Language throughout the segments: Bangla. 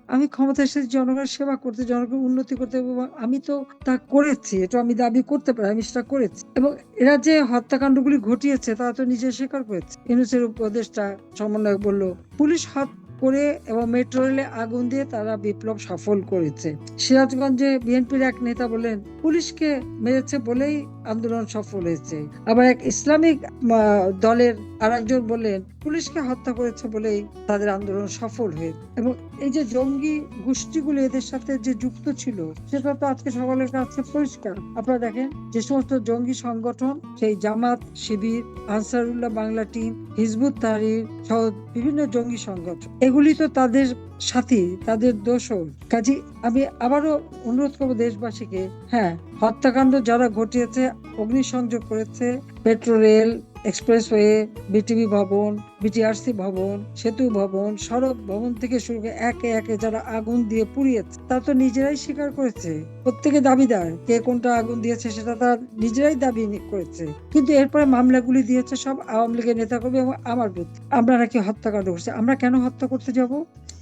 আমি ক্ষমতায় এসেছি জনগণের সেবা করতে, জনগণের উন্নতি করতে, এবং আমি তো তা করেছি, এটা আমি দাবি করতে পারি, আমি সেটা করেছি। এবং এরা যে হত্যাকাণ্ডগুলি ঘটিয়েছে তারা তো নিজে স্বীকার করেছে। ইউনূসের উপদেষ্টা সমন্বয়ক বলল, পুলিশ করে এবং মেট্রো রেলে আগুন দিয়ে তারা বিপ্লব সফল করেছে। সিরাজগঞ্জে বিএনপির এক নেতা বলেন, পুলিশকে মেরেছে বলেই আন্দোলন সফল হয়েছে। আবার এক ইসলামিক দলের আরেকজন বললেন, পুলিশকে হত্যা করেছে বলেই তাদের আন্দোলন সফল হয়েছে। এবং এই যে জঙ্গি গোষ্ঠীগুলো এদের সাথে যে যুক্ত ছিল সেটা তো আজকে সকলের কাছে পরিষ্কার। আপনারা দেখেন যে সমস্ত জঙ্গি সংগঠন, সেই জামাত, শিবির, আনসারুল্লাহ বাংলা টিম, হিজবুত তাহরির সহ বিভিন্ন জঙ্গি সংগঠন, এগুলি তো তাদের সাথী, তাদের দোষর। কাজী আমি আবারও অনুরোধ করবো দেশবাসীকে, হ্যাঁ, হত্যাকাণ্ড যারা ঘটিয়েছে, অগ্নিসংযোগ করেছে, মেট্রো রেল, এক্সপ্রেসওয়ে, বিটিভি ভবন, বিটিআরসি ভবন, সেতু ভবন, সড়ক ভবন থেকে শুরু করে একে একে যারা আগুন দিয়ে পুড়িয়েছে, তা তো নিজেরাই স্বীকার করেছে। প্রত্যেকে দাবিদার, কে কোনটা আগুন দিয়েছে সেটা তার নিজেরাই দাবি করেছে। কিন্তু এরপরে মামলাগুলি দিয়েছে সব আওয়ামী লীগের নেতাকর্মী এবং আমার বিরুদ্ধে। আমরা নাকি হত্যাকাণ্ড করছি। আমরা কেন হত্যা করতে যাব?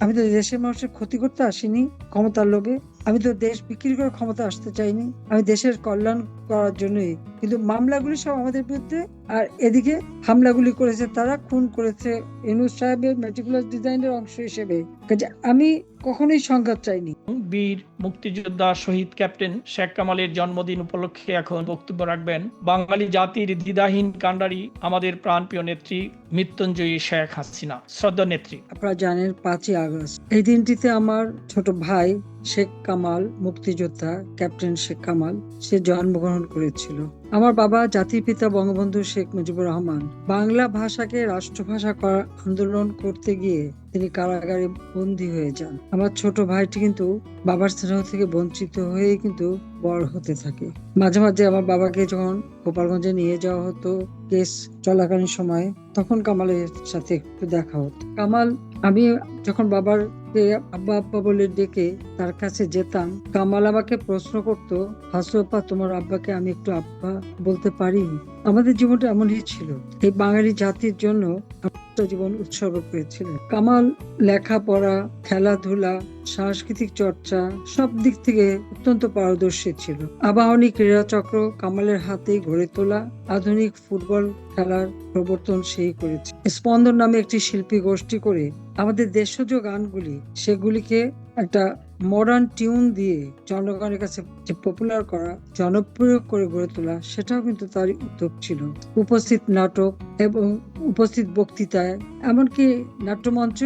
আমি তো দেশের মানুষের ক্ষতি করতে আসিনি ক্ষমতার লোভে। আমি তো দেশ বিক্রি করে ক্ষমতা আসতে চাইনি। আমি দেশের কল্যাণ করার জন্যই। কিন্তু মামলাগুলি সব আমাদের বিরুদ্ধে। আর এদিকে হামলাগুলি করেছে তারা, খুন করেছে ইউনূস সাহেবের মেটিকুলাস ডিজাইনের অংশ হিসেবে। কাজে আমি কখনোই সংঘাত চাইনি। বীর মুক্তিযোদ্ধা শহীদ ক্যাপ্টেন শেখ কামালের জন্মদিন উপলক্ষে এখন বক্তব্য রাখবেন বাঙালি জাতির দ্বিধাহীন কাণ্ডারি, আমাদের প্রাণপ্রিয় নেত্রী মৃত্যুঞ্জয়ী শেখ হাসিনা। শ্রদ্ধা নেত্রী। আপনারা জানেন 5ই আগস্ট এই দিনটিতে আমার ছোট ভাই শেখ কামাল, মুক্তিযোদ্ধা ক্যাপ্টেন শেখ কামাল, সে জন্মগ্রহণ করেছিল। আমার বাবা জাতির পিতা বঙ্গবন্ধু শেখ মুজিবুর রহমান বাংলা ভাষাকে রাষ্ট্রভাষা করার আন্দোলন করতে গিয়ে তিনি কারাগারে বন্দী হয়ে যান। আমার ছোট ভাইটি কিন্তু বাবার স্নেহ থেকে বঞ্চিত হয়ে কিন্তু বড় হতে থাকে। মাঝে মাঝে আমার বাবাকে যখন গোপালগঞ্জে নিয়ে যাওয়া হতো কেস চলাকালীন সময়, তখন কামালের সাথে একটু দেখা হতো। কামাল, আমি যখন বাবার আব্বা আব্বা বলে ডেকে তার কাছে যেতাম, কামাল আমাকে প্রশ্ন করতো, হাসু আপা, তোমার আব্বাকে আমি একটু আব্বা বলতে পারি? আমাদের জীবনটা এমনই ছিল। এই বাঙালি জাতির জন্য জীবন উৎসর্গ করেছিলেন কামাল। লেখাপড়া, খেলাধুলা, সাংস্কৃতিক চর্চা সব দিক থেকে অত্যন্ত পারদর্শী ছিল। আবাহনী ক্রীড়া চক্র কামালের হাতেই গড়ে তোলা। আধুনিক ফুটবল খেলার প্রবর্তন সেই করেছে। স্পন্দন নামে একটি শিল্পী গোষ্ঠী করে আমাদের দেশজ গানগুলি, সেগুলিকে একটা মডার্ন টিউন দিয়ে জনগণের কাছে যে পপুলার করা, জনপ্রিয় করে গড়ে তোলা, সেটাও কিন্তু তার উদ্যোগ ছিল। উপস্থিত নাটক এবং উপস্থিত বক্তৃতায়, এমনকি নাট্যমঞ্চ,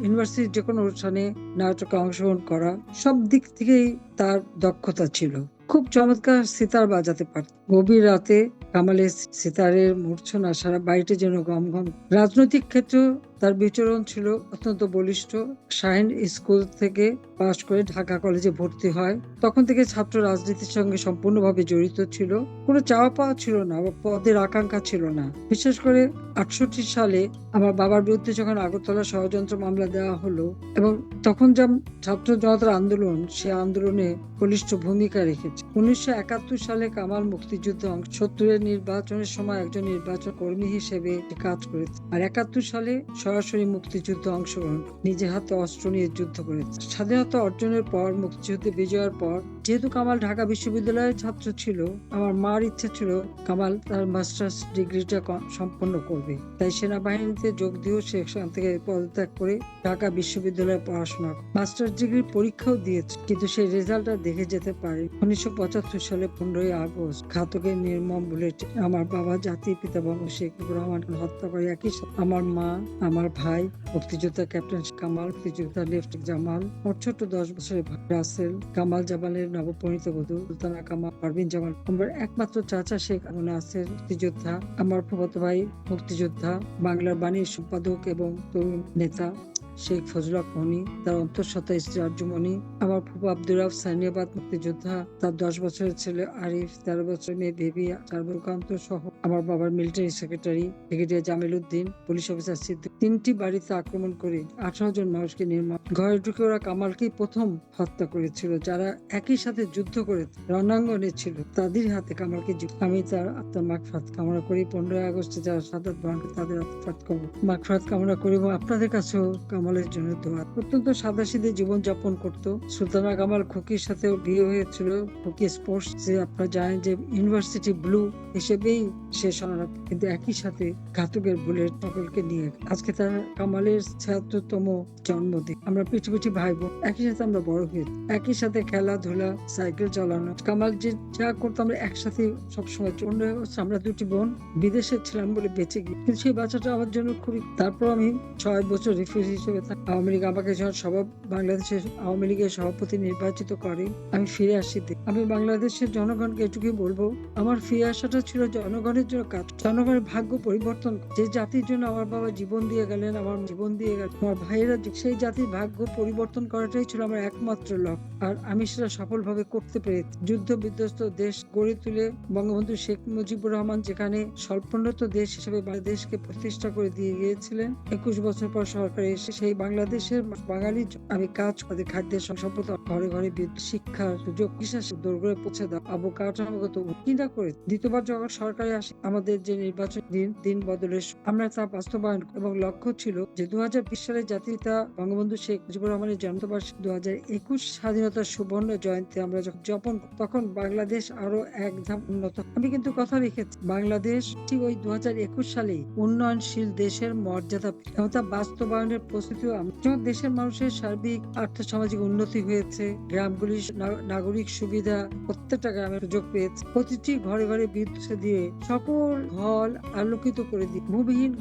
ইউনিভার্সিটির যে কোনো অনুষ্ঠানে নাটকে অংশগ্রহণ করা, সব দিক থেকেই তার দক্ষতা ছিল। খুব চমৎকার সিতার বাজাতে পারত। গভীর রাতে কামালের সিতারের মূর্ছনা সারা বাড়িতে যেন গম গম। রাজনৈতিক ক্ষেত্রেও তার বিচরণ ছিল অত্যন্ত বলিষ্ঠ। শাহিন স্কুল থেকে পাশ করে ঢাকা কলেজে ভর্তি হয়। তখন থেকে ছাত্র রাজনীতির সঙ্গে সম্পূর্ণভাবে জড়িত ছিল। কোনো চাওয়া পাওয়া ছিল না, পদের আকাঙ্ক্ষা ছিল না। বিশেষ করে 68 সালে আমার বাবার বিরুদ্ধে যখন আগরতলা ষড়যন্ত্র মামলা দেওয়া হলো, এবং তখন যা ছাত্র জনতার আন্দোলন, সে আন্দোলনে বলিষ্ঠ ভূমিকা রেখেছে। 1971 সালে কামাল মুক্তিযুদ্ধে 70-এর নির্বাচনের সময় একজন নির্বাচন কর্মী হিসেবে কাজ করেছে। আর 71 সালে সরাসরি মুক্তিযুদ্ধে অংশগ্রহণ, নিজে হাতে অস্ত্র নিয়ে যুদ্ধ করেছে। স্বাধীনতা অর্জনের পর, মুক্তিযুদ্ধে বিজয়ের পর, যেহেতু কামাল ঢাকা বিশ্ববিদ্যালয়ের ছাত্র ছিল, আমার মার ইচ্ছা ছিল কামাল তার মাস্টার্স ডিগ্রিটা সম্পন্ন করবে। তাই সেনাবাহিনীতে যোগ দিয়েও সে সেখান থেকে পদত্যাগ করে ঢাকা বিশ্ববিদ্যালয়ে পড়াশোনা, মাস্টার্স ডিগ্রির পরীক্ষাও দিয়েছে, কিন্তু সেই রেজাল্টটা দেখে যেতে পারে। 1975 সালে 15ই আগস্ট ঘাতকের নির্মম বুলেট আমার বাবা জাতির পিতা বঙ্গবন্ধু শেখ মুজিবুর রহমানকে হত্যা করে। একই সাথে আমার মা, আমার ভাই মুক্তিযোদ্ধা ক্যাপ্টেন কামাল, মুক্তিযোদ্ধা লেফটেন্যান্ট জামাল, আমার ছোট 10 বছরের ভাই রাসেল, কামাল জামালের নবপরিণীত বধূ সুলতানা কামাল, পারভিন জামাল, আমার একমাত্র চাচা শেখ নাসের মুক্তিযোদ্ধা, আমার ফুফাতো ভাই মুক্তিযোদ্ধা, বাংলার বাণীর সম্পাদক এবং তরুণ নেতা শেখ ফজলুল হক মনি, তার অন্তঃসত্ত্বা স্ত্রী আরজুমনি, আমার ফুফা আব্দুর রাউফ সাইনিয়াবাদ মুক্তিযোদ্ধা, তার 10 বছরের ছেলে আরিফ, 13 বছরের মেয়ে বেবি, চারুকান্ত সহ আমার বাবার military secretary brigadier Jamil Uddin, police officer Siddique, 3টি বাড়িতে আক্রমণ করে 18 জন মানুষকে নির্মম ঘরে ঢুকে ওরা কামালকেই প্রথম হত্যা করেছিল। যারা একই সাথে যুদ্ধ করে রণাঙ্গনে ছিল, তাদের হাতে কামালকে আমি তার আত্মার মাগফিরাত কামনা করি। 15ই আগস্টে যারা শাহাদাত বরণ করে তাদের আত্মার মাগফিরাত কামনা করি, এবং আপনাদের কাছেও কামনা কামালের জন্য দোয়া। অত্যন্ত সাদাসিধে জীবনযাপন করত। সুলতানা কামাল খুকির সাথে ওর বিয়ে হয়েছিল। খুকি স্পোর্টস যে আপনারা জানেন যে ইউনিভার্সিটি ব্লু হিসেবেই সে স্মরণার্থ, কিন্তু একই সাথে ঘাতকের বুলেট সকলকে নিয়ে। আজকে তার কামালের ৭৬তম জন্মদিন। আমরা পিঠি ভাই বোন, একই সাথে আমরা বড় হয়েছি, একই সাথে খেলাধুলা, সাইকেল চালানো। কামাল যে যা করতো আমরা একসাথে সবসময়। আমরা দুটি বোন বিদেশে ছিলাম বলে বেঁচে গিয়ে, কিন্তু সেই বাচ্চাটা আমার জন্য খুবই। তারপর আমি ৬ বছর রিফিউজি হিসেবে আওয়ামী লীগ আমাকে যখন বাংলাদেশের আওয়ামী লীগের সভাপতি নির্বাচিত করে, আমি ফিরে আসি। আমি বাংলাদেশের জনগণকে এটুকুই বলবো, আমার ফিরে আসাটা ছিল জনগণের জন্য কাজ, জনগণের ভাগ্য পরিবর্তন। যে জাতির জন্য আমার বাবা জীবন দিয়ে গেলেন, আমার জীবন দিয়ে গেলেন আমার ভাইয়েরা, সেই জাতির ভাগ্য পরিবর্তন করাটাই ছিল আমার একমাত্র লক্ষ্য। আর আমি সেটা সফলভাবে করতে পেরেছি। যুদ্ধ বিধ্বস্ত দেশ গড়ে তুলে বঙ্গবন্ধু শেখ মুজিবুর রহমান যেখানে স্বল্পোন্নত দেশ হিসেবে বাংলাদেশকে প্রতিষ্ঠা করে দিয়ে গিয়েছিলেন, ২১ বছর পর সরকার এসে সেই বাংলাদেশের বাঙালির আমি কাজ করে খাদ্যের সম্পদ, ঘরে ঘরে বিদ্যুৎ, শিক্ষার সুযোগ, দৌড়ে পৌঁছে দাও, অবকাঠামোগত চিন্তা করে দ্বিতীয়বার যখন সরকারে আসে, আমাদের যে নির্বাচন দিন বদলের আমরা তা বাস্তবায়ন এবং লক্ষ্য ছিল যে ২০২০ সালে জাতির পিতা বঙ্গবন্ধু শেখ মুজিবুর রহমানের জন্মবার্ষিকী ২০২১ স্বাধীনতার সুবর্ণ জয়ন্তী আমরা যখন যাপন, তখন বাংলাদেশ আরো এক ধাপ উন্নত। আমি কিন্তু কথা রেখেছি, বাংলাদেশ ঠিক ওই ২০২১ সালে উন্নয়নশীল দেশের মর্যাদা এবং তা বাস্তবায়নের প্রস্তুতিও। যখন দেশের মানুষের সার্বিক আর্থসামাজিক উন্নতি হয়েছে, গ্রামগুলির নাগরিক সুবিধা, প্রত্যেকটা গ্রামের সুযোগ পেয়েছে, প্রতিটি ঘরে ঘরে বিদ্যুৎ দিয়ে সকল হল আলোকিত করে দিয়ে ভূমিহীন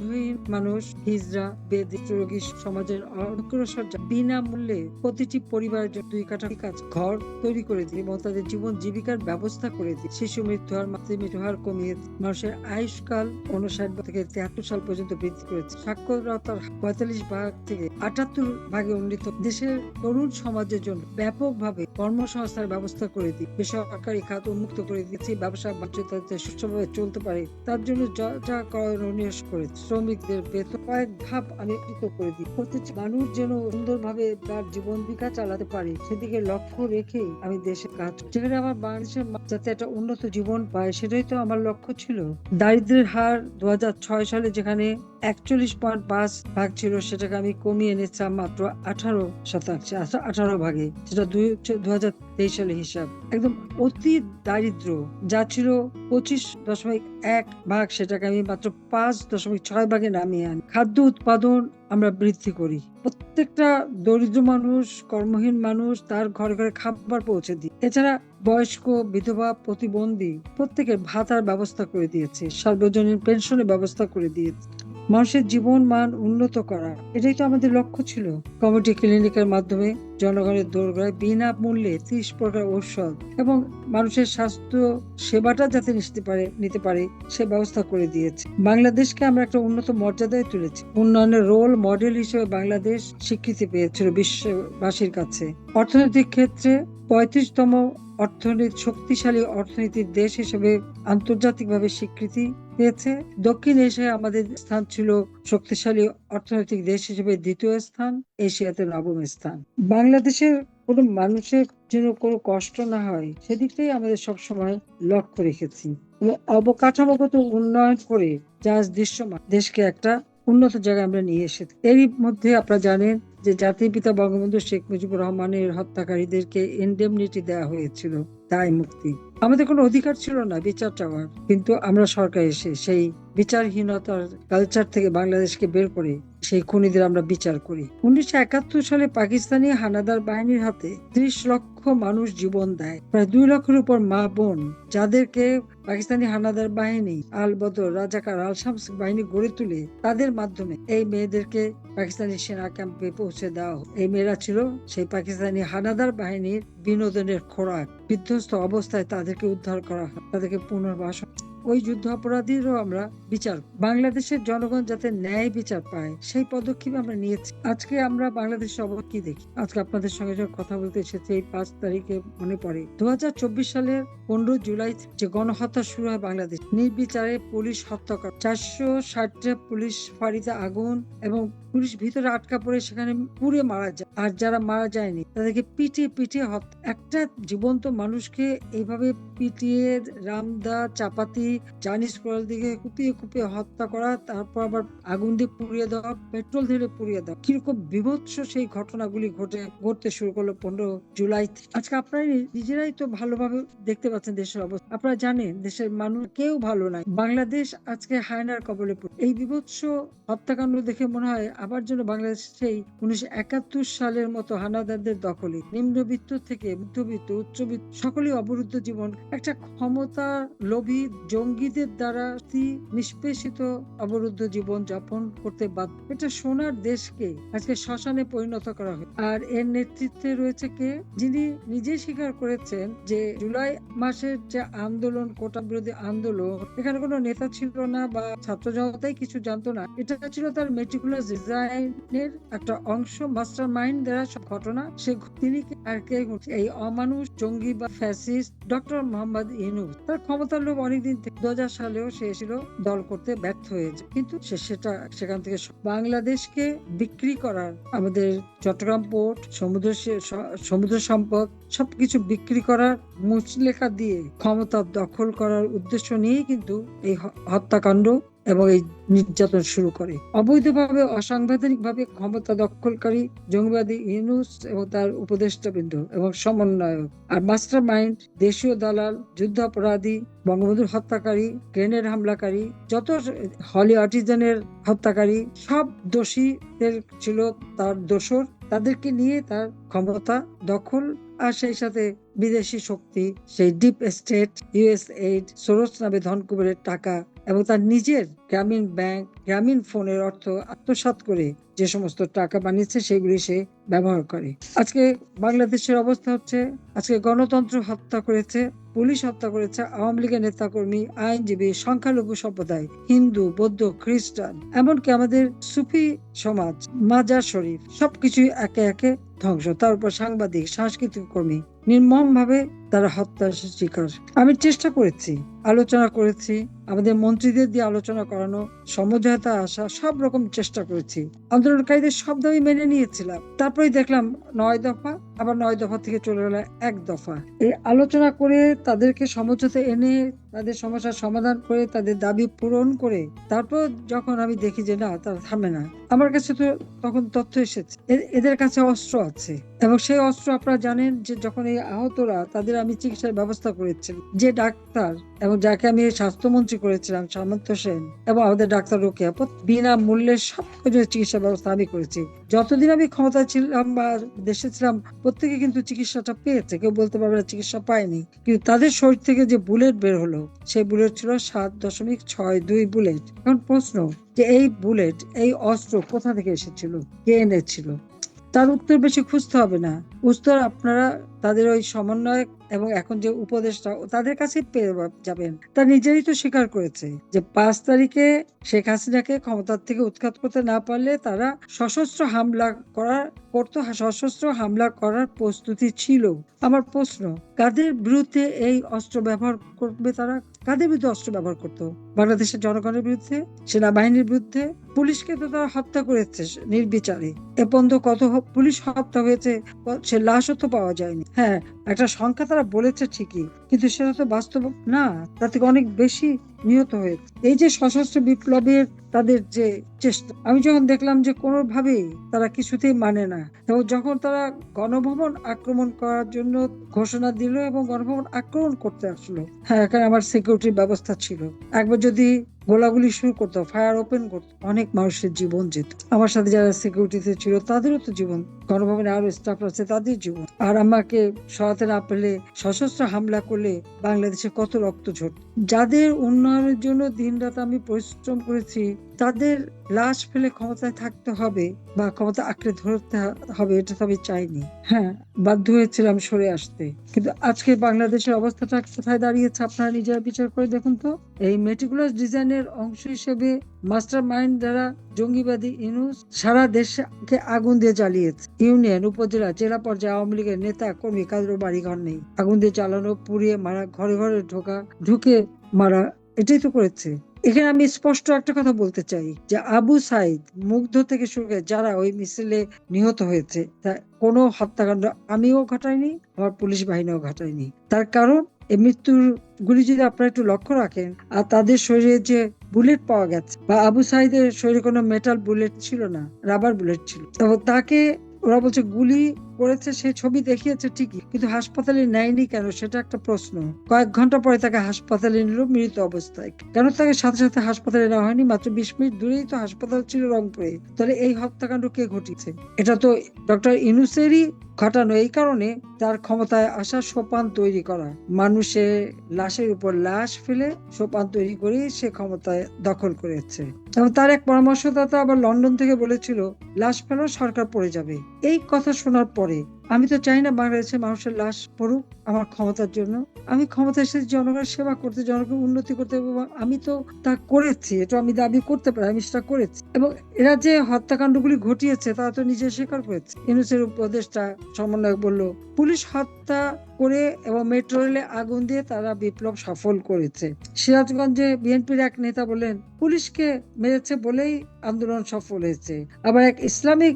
মানুষ, হিজড়া, বেদি, রোগী সমাজের অগ্রসজ্জা বিনামূল্যে প্রতিটি পরিবারের জন্য ২ কাঠা ঘর তৈরি করে দিয়ে এবং তাদের জীবন জীবিকার ব্যবস্থা করে দিয়ে শিশু মৃত্যু হার, মাতৃ মৃত্যু হার কমিয়ে মানুষের আয়ুষ্কাল ৫৯ থেকে ৭৩ সাল পর্যন্ত বৃদ্ধি করেছে। সাক্ষরতার ৪৫ ভাগ থেকে ৭৮ ভাগে উন্নীত দেশের তরুণ সমাজের জন্য ব্যাপকভাবে কর্মসংস্থানের ব্যবস্থা করে দিই, বেসরকারি খাত উন্মুক্ত করে দিয়েছি, ব্যবসা বাণিজ্য যাতে সুষ্ঠুভাবে চলতে পারে তার জন্য যা করণীয় করেছি। শ্রমিকদের বেতন কয়েক ধাপ আমি করে দিই, প্রতিটি মানুষ যেন সুন্দরভাবে তার জীবন বিকা চালাতে পারে সেদিকে লক্ষ্য রেখে আমি দেশে কাজ, যেখানে আমার বাংলাদেশের যাতে একটা উন্নত জীবন পায় সেটাই তো আমার লক্ষ্য ছিল। দারিদ্র্যের হার ২০০৬ সালে যেখানে ৪১.৫ ছিল, সেটাকে আমি কমিয়ে এনেছিলাম মাত্র ১৮%, ১৮ ভাগে, যেটা ২০২৩ সালে হিসাব। একদম অতি দারিদ্র যা ছিল ২৫.১ সেটাকে আমি মাত্র ৫.৬ ভাগে নামিয়ে আনি। খাদ্য উৎপাদন আমরা বৃদ্ধি করি, প্রত্যেকটা দরিদ্র মানুষ, কর্মহীন মানুষ তার ঘরে ঘরে খাবার পৌঁছে দিই। এছাড়া বয়স্ক, বিধবা, প্রতিবন্ধী প্রত্যেকের ভাতার ব্যবস্থা করে দিয়েছে, সার্বজনীন পেনশনের ব্যবস্থা করে দিয়েছে। মানুষের জীবন মান উন্নত করা, এটাই তো আমাদের লক্ষ্য ছিল। কমিউনিটি ক্লিনিকের মাধ্যমে জনগণের দোরগোড়ায় বিনামূল্যে ৩০ প্রকার ঔষধ এবং মানুষের স্বাস্থ্য সেবাটা যাতে নিতে পারে সে ব্যবস্থা করে দিয়েছে। বাংলাদেশকে আমরা একটা উন্নত মর্যাদায় তুলেছি। উন্নয়নের রোল মডেল হিসেবে বাংলাদেশ স্বীকৃতি পেয়েছিল বিশ্ববাসীর কাছে। অর্থনৈতিক ক্ষেত্রে ৩৫তম শক্তিশালী অর্থনীতির দেশ হিসেবে আন্তর্জাতিকভাবে স্বীকৃতি পেয়েছে। দক্ষিণ এশিয়ায় আমাদের স্থান ছিল শক্তিশালী অর্থনৈতিক দেশ হিসেবে ২য় স্থান, এশিয়াতে ৯ম স্থান। বাংলাদেশের কোনো মানুষের যেন কোনো কষ্ট না হয় সেদিকটাই আমাদের সবসময় লক্ষ্য রেখেছি এবং অবকাঠামোগত উন্নয়ন করে যা দৃশ্যমান দেশকে একটা উন্নত জায়গায় আমরা নিয়ে এসেছি। এরই মধ্যে আপনারা জানেন যে জাতির পিতা বঙ্গবন্ধু শেখ মুজিবুর রহমানের হত্যাকারীদেরকে ইনডেমনিটি দেওয়া হয়েছিল, দায় মুক্তি। আমাদের কোনো অধিকার ছিল না বিচার চাওয়ার, কিন্তু আমরা সরকার এসে সেই বিচারহীনতার কালচার থেকে বাংলাদেশকে বের করে সেই খুনিদের আমরা বিচার করি। ১৯৭১ সালে পাকিস্তানি হানাদার বাহিনীর হাতে ৩০ লক্ষ মানুষ জীবন দেয়, প্রায় ২ লক্ষের উপর মা বোন, যাদেরকে পাকিস্তানি হানাদার বাহিনী, আল বদর, রাজাকার, আল শামস বাহিনী গড়ে তুলে তাদের মাধ্যমে এই মেয়েদেরকে পাকিস্তানি সেনা ক্যাম্পে পৌঁছে দেওয়া। এই মেয়েরা ছিল সেই পাকিস্তানি হানাদার বাহিনীর বিনোদনের খোরাক। বিধ্বস্ত অবস্থায় তাদেরকে উদ্ধার করা হয়, তাদেরকে পুনর্বাসন। ওই যুদ্ধ অপরাধীরও আমরা বিচার, বাংলাদেশের জনগণ যাতে ন্যায় বিচার পায় সেই পদক্ষেপ আমরা নিয়েছি। আজকে আমরা বাংলাদেশের অবস্থা কি দেখি? আজকে আপনাদের সঙ্গে যখন কথা বলতে এসেছি এই ৫ তারিখে মনে পড়ে ২০২৪ সালের ১৫ জুলাই যে গণহত্যা শুরু হয় বাংলাদেশ, নির্বিচারে পুলিশ হত্যা করে, ৪৬০টা পুলিশ ফাঁড়িতে আগুন এবং পুলিশ ভিতরে আটকা পড়ে সেখানে পুড়ে মারা যায়। আর যারা মারা যায়নি তাদেরকে পিটিয়ে হত্যা। একটা জীবন্ত মানুষকে এইভাবে পিটিয়ে রামদা, চাপাতি চাইনিজ কোরাল দিকে কুপিয়ে কুপিয়ে হত্যা করা, তারপর আবার আগুন দিয়ে পুড়িয়ে দেওয়া, পেট্রোল ঢেলে পুড়িয়ে দেওয়া, কিরকম বিভৎস সেই ঘটনাগুলি ঘটতে শুরু করলো 15 জুলাই। আজকে আপনারা নিজেরাই তো ভালোভাবে দেখতে পাচ্ছেন দেশের অবস্থা। আপনারা জানেন দেশের মানুষ কেউ ভালো নাই। বাংলাদেশ আজকে হায়নার কবলে পড়ে। এই বিভৎস হত্যাকাণ্ড দেখে মনে হয় আবার যেন বাংলাদেশ সেই 1971 সালের মতো হানাদারদের দখলে, নিম্নবিত্ত থেকে মধ্যবিত্ত, উচ্চবিত্ত সকলেই অবরুদ্ধ জীবন, একটা ক্ষমতা লোভী জঙ্গিদের দ্বারা নিষ্পেষিত অবরুদ্ধ জীবন যাপন করতে বাধ্য। এটা সোনার দেশকে আজকে শ্মশানে পরিণত করা হয়। আর এর নেতৃত্বে রয়েছে কে, যিনি নিজে স্বীকার করেছেন যে জুলাই মাসের যে আন্দোলন, কোটা বিরোধী আন্দোলন, এখানে কোনো নেতা ছিল না বা ছাত্র জনতাই কিছু জানতো না। এটা ছিল তার মেটিকুলাস ডিজাইনের একটা অংশ, মাস্টার মাইন্ড দ্বারা সব ঘটনা। তিনি আর কে, এই অমানুষ জঙ্গি বা ফ্যাসিস্ট ডক্টর মোহাম্মদ ইউনূস। তার ক্ষমতার লোভ অনেকদিন থেকে, 2000 সালেও সে এসেছিল, দল করতে ব্যর্থ হয়েছে, কিন্তু সেখান থেকে বাংলাদেশকে বিক্রি করার, আমাদের চট্টগ্রাম পোর্ট, সমুদ্র সম্পদ সবকিছু বিক্রি করার মুচলেখা দিয়ে ক্ষমতা দখল করার উদ্দেশ্য নিয়েই কিন্তু এই হত্যাকাণ্ড এবং এই নির্যাতন শুরু করে। অবৈধভাবে অসাংবিধানিক ভাবে ক্ষমতা দখলকারী জঙ্গিবাদী ইউনূস এবং তার উপদেষ্টাবৃন্দ এবং সমন্বয়ক, আর মাস্টার মাইন্ড দেশীয় দালাল, যুদ্ধাপরাধী, বঙ্গবন্ধুর হত্যাকারী, গ্রেনেড হামলাকারী, যত হলি আর্টিজানের হত্যাকারী, সব দোষীদের ছিল তার দোসর। তাদেরকে নিয়ে তার ক্ষমতা দখল, আর সেই সাথে বিদেশি শক্তি, সেই ডিপ স্টেট, ইউএসএইড, সোরস নামে ধনকুবেরের টাকা এবং তার নিজের গ্রামীণ ব্যাংক, গ্রামীণ ফোনের অর্থ আত্মসাৎ করে যে সমস্ত টাকা বানিয়েছে সেগুলি সে ব্যবহার করে। আজকে বাংলাদেশের অবস্থা হচ্ছে, আজকে গণতন্ত্র হত্যা করেছে, পুলিশ হত্যা করেছে, আওয়ামী লীগের নেতাকর্মী, আইনজীবী, সংখ্যালঘু সম্প্রদায়, হিন্দু, বৌদ্ধ, খ্রিস্টান, এমনকি আমাদের সুফি সমাজ, মাজার শরীফ, সবকিছুই একে একে ধ্বংস। তার উপর সাংবাদিক, সাংস্কৃতিক কর্মী নির্মম ভাবে তারা হত্যার শিকার। আমি চেষ্টা করেছি, আলোচনা করেছি, আমাদের মন্ত্রীদের দিয়ে আলোচনা করানো, সমঝোতা আসা, সব রকম চেষ্টা করেছি। আন্দোলনকারীদের সব দাবি মেনে নিয়েছিলাম, তারপরে দেখলাম 9 দফা, আবার 9 দফা থেকে চলে গেল 1 দফা। এই আলোচনা করে তাদেরকে সমঝোতা এনে তাদের সমস্যার সমাধান করে তাদের দাবি পূরণ করে তারপর যখন আমি দেখি যে না, তারা থামে না, আমার কাছে তো তখন তথ্য এসেছে এদের কাছে অস্ত্র আছে। এবং সেই অস্ত্র আপনারা জানেন যে যখন এই আহতরা, তাদের আমি চিকিৎসার ব্যবস্থা করেছিলাম, যে ডাক্তার এবং যাকে আমি স্বাস্থ্যমন্ত্রী করেছিলাম সামন্ত সেন, এবং আমাদের ডাক্তার রোকেয়া, বিনা মূল্যে সবকিছু চিকিৎসা ব্যবস্থা আমি করেছি। যতদিন আমি ক্ষমতায় ছিলাম বা দেশে ছিলাম, প্রত্যেকে কিন্তু চিকিৎসাটা পেয়েছে, কেউ বলতে পারবে না চিকিৎসা পায়নি। কিন্তু তাদের শরীর থেকে যে বুলেট বের হলো, সেই বুলেট ছিল 7.62 বুলেট। এখন প্রশ্ন যে এই বুলেট, এই অস্ত্র কোথা থেকে এসেছিল, কে এনেছিল? তার উত্তর বেশি খুঁজতে হবে না, উত্তর আপনারা তাদের ওই সমন্বয়ক এবং এখন যে উপদেষ্টা, তাদের কাছে পেয়ে যাবেন। তা নিজেরই তো স্বীকার করেছে যে 5 তারিখে শেখ হাসিনাকে ক্ষমতার থেকে উৎখাত করতে না পারলে তারা সশস্ত্র হামলা করার প্রস্তুতি ছিল। আমার প্রশ্ন, কাদের বিরুদ্ধে এই অস্ত্র ব্যবহার করবে তারা? কাদের বিরুদ্ধে অস্ত্র ব্যবহার করতো? বাংলাদেশের জনগণের বিরুদ্ধে, সেনাবাহিনীর বিরুদ্ধে? পুলিশকে তো তারা হত্যা করেছে নির্বিচারে। এ পর্যন্ত কত পুলিশ হত্যা হয়েছে, সে লাশও তো পাওয়া যায়নি। হ্যাঁ, একটা সংখ্যা তারা বলেছে ঠিকই, কিন্তু সেটা তো বাস্তব না, তার থেকে অনেক বেশি নিহত হয়েছে। এই যে সশস্ত্র বিপ্লবের তাদের যে চেষ্টা, আমি যখন দেখলাম যে কোনোভাবেই তারা কিছুতেই মানে না, এবং যখন তারা গণভবন আক্রমণ করার জন্য ঘোষণা দিল এবং গণভবন আক্রমণ করতে আসলো, হ্যাঁ, এখানে আমার সিকিউরিটির ব্যবস্থা ছিল, একবার যদি গোলাগুলি শুরু করতো, ফায়ার ওপেন করতো, অনেক মানুষের জীবন যেত। আমার সাথে যারা সিকিউরিটিতে ছিল তাদেরও তো জীবন, গণভবনে আরো স্টাফ আছে তাদের জীবন। আর আমাকে সরাতে না পেলে, সশস্ত্র হামলা করলে বাংলাদেশে কত রক্ত ঝরত। যাদের উন্নয়নের জন্য দিনরাত আমি পরিশ্রম করেছি, তাদের লাশ ফেলে ক্ষমতায় থাকতে হবে বা ক্ষমতা আঁকড়ে ধরতে হবে, এটা তো আমি চাইনি। হ্যাঁ, বাধ্য হয়েছিলাম সরে আসতে। কিন্তু আজকে বাংলাদেশের অবস্থাটা কোথায় দাঁড়িয়েছে আপনারা নিজেরা বিচার করে দেখুন তো। এই মেটিকুলাস ডিজাইনের অংশ হিসেবে মাস্টার মাইন্ড দ্বারা জঙ্গিবাদী ইউনূস সারা দেশকে আগুন দিয়ে জ্বালিয়েছে। ইউনিয়ন, উপজেলা, জেলা পর্যায়ে আওয়ামী লীগের নেতা কর্মী কাদেরও বাড়ি ঘর নেই, আগুন দিয়ে জ্বালানো, পুড়িয়ে মারা, ঘরে ঘরে ঢুকে মারা, এটাই তো করেছে। এখানে আমি স্পষ্ট একটা কথা বলতে চাই যে আবু সাইদ, মুগ্ধ থেকে শুরু করে যারা ওই মিছিলে নিহত হয়েছে, তা কোনো হত্যাকাণ্ড আমিও ঘটাইনি, আমার পুলিশ বাহিনীও ঘটায়নি। তার কারণ এই মৃত্যুর গুলি যদি আপনারা একটু লক্ষ্য রাখেন, আর তাদের শরীরে যে বুলেট পাওয়া গেছে, বা আবু সাইদের শরীরে কোনো মেটাল বুলেট ছিল না, রাবার বুলেট ছিল, তবে তাকে ওরা বলছে গুলি করেছে, সে ছবি দেখিয়েছে ঠিকই, কিন্তু হাসপাতালে নেয়নি কেন, সেটা একটা প্রশ্ন। কয়েক ঘন্টা পরে তাকে হাসপাতালে নিল মৃত অবস্থায়। কেন তাকে সাথে সাথে হাসপাতালে নেওয়া হয়নি? মাত্র 20 মিনিট দূরেই তো হাসপাতাল ছিল রংপুরে। তাহলে এই হত্যাকাণ্ড কে ঘটিয়েছে? এটা তো ডক্টর ইউনূসেরই ঘটানো, এই কারণে তার ক্ষমতায় আসা সোপান তৈরি করা, মানুষের লাশের উপর লাশ ফেলে সোপান তৈরি করে সে ক্ষমতায় দখল করেছে। এবং তার এক পরামর্শদাতা আবার লন্ডন থেকে বলেছিল, লাশ ফেলো, সরকার পড়ে যাবে। এই কথা শোনার পরে আমি তো চাই না বাংলাদেশের মানুষের লাশ পড়ুক আমার ক্ষমতার জন্য। আমি ক্ষমতা এসেছি জনগণের সেবা করতে, জনগণের উন্নতি করতে, এবং আমি তো তা করেছি, এটা আমি দাবি করতে পারি, আমি সেটা করেছি। এবং এরা যে হত্যাকাণ্ডগুলি ঘটিয়েছে তারা তো নিজে স্বীকার করেছে। ইউনূসের উপদেষ্টা সমন্বয়ক বলল, পুলিশ হত্যা করে এবং মেট্রো রেলে আগুন দিয়ে তারা বিপ্লব সফল করেছে। সিরাজগঞ্জে বিএনপির এক নেতা বললেন, পুলিশকে মেরেছে বলেই আন্দোলন সফল হয়েছে। আবার এক ইসলামিক